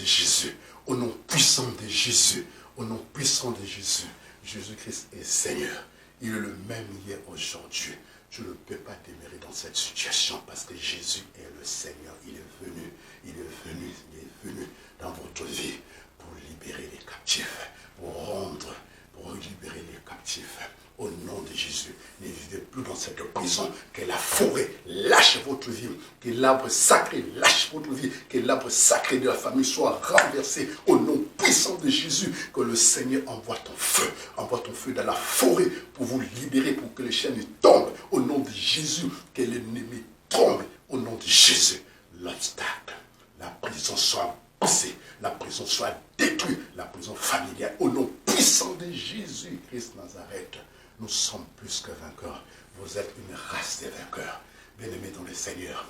de Jésus, au nom puissant de Jésus, au nom puissant de Jésus, Jésus-Christ est Seigneur. Il est le même hier, aujourd'hui. Je ne peux pas demeurer dans cette situation parce que Jésus est le Seigneur. Il est venu, il est venu, il est venu dans votre vie pour libérer les captifs, pour libérer les captifs. Au nom de Jésus, ne vivez plus dans cette prison, que la forêt lâche votre vie, que l'arbre sacré lâche votre vie, que l'arbre sacré de la famille soit renversé au nom puissant de Jésus, que le Seigneur envoie ton feu dans la forêt pour vous libérer, pour que les chaînes tombent au nom de Jésus, que l'ennemi tombe au nom de Jésus. L'obstacle, la prison soit poussée, la prison soit détruite, la prison familiale au nom puissant de Jésus-Christ Nazareth. Nous sommes plus que vainqueurs. Vous êtes une race de vainqueurs. Bien-aimés dans le Seigneur,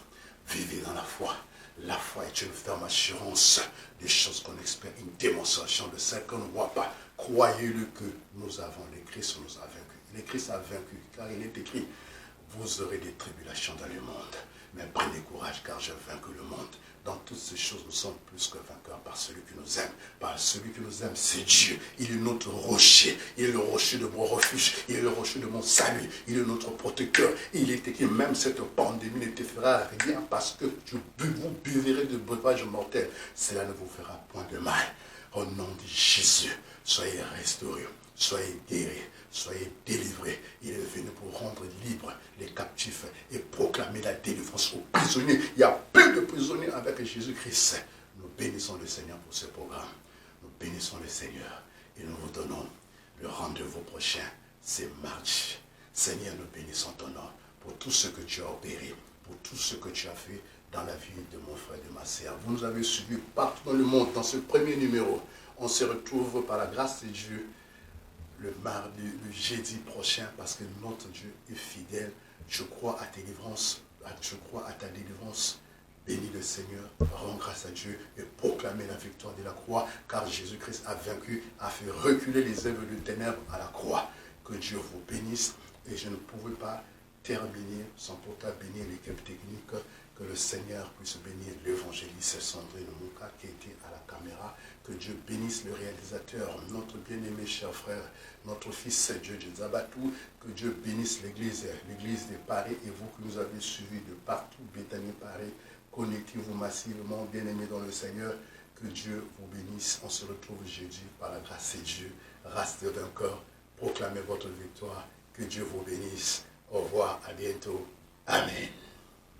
vivez dans la foi. La foi est une ferme assurance des choses qu'on espère, une démonstration de celles qu'on ne voit pas. Croyez-le que nous avons, le Christ nous a vaincus. Le Christ a vaincu, car il est écrit, vous aurez des tribulations dans le monde. Mais prenez courage, car j'ai vaincu le monde. Dans toutes ces choses, nous sommes plus que vainqueurs par celui qui nous aime. Par celui qui nous aime, c'est Dieu. Il est notre rocher. Il est le rocher de mon refuge. Il est le rocher de mon salut. Il est notre protecteur. Il est écrit, même cette pandémie ne te fera rien parce que vous buverez de breuvage mortel. Cela ne vous fera point de mal. Au nom de Jésus, soyez restaurés, soyez guéris, soyez délivrés. Il est venu pour rendre libres les captifs et proclamer la délivrance aux prisonniers. Il y a plus de prisonniers avec Jésus-Christ. Nous bénissons le Seigneur pour ce programme. Nous bénissons le Seigneur et nous vous donnons le rendez-vous prochain. C'est mardi. Seigneur, nous bénissons ton nom pour tout ce que tu as opéré, pour tout ce que tu as fait dans la vie de mon frère et de ma sœur. Vous nous avez suivis partout dans le monde, dans ce premier numéro. On se retrouve par la grâce de Dieu le mardi, le jeudi prochain, parce que notre Dieu est fidèle. Je crois à tes délivrances, je crois à ta délivrance. Bénis le Seigneur, rends grâce à Dieu et proclamez la victoire de la croix, car Jésus-Christ a vaincu, a fait reculer les œuvres de ténèbres à la croix. Que Dieu vous bénisse, et je ne pouvais pas terminer sans pourtant bénir l'équipe technique. Que le Seigneur puisse bénir l'évangéliste Sandrine Mouka qui était à la caméra. Que Dieu bénisse le réalisateur, notre bien-aimé cher frère, notre fils Dieu Zabatou. Que Dieu bénisse l'église de Paris et vous que nous avez suivis de partout, Béthanie Paris. Connectez-vous massivement, bien-aimés dans le Seigneur. Que Dieu vous bénisse. On se retrouve jeudi par la grâce de Dieu. Race de vainqueurs, proclamez votre victoire. Que Dieu vous bénisse. Au revoir, à bientôt. Amen.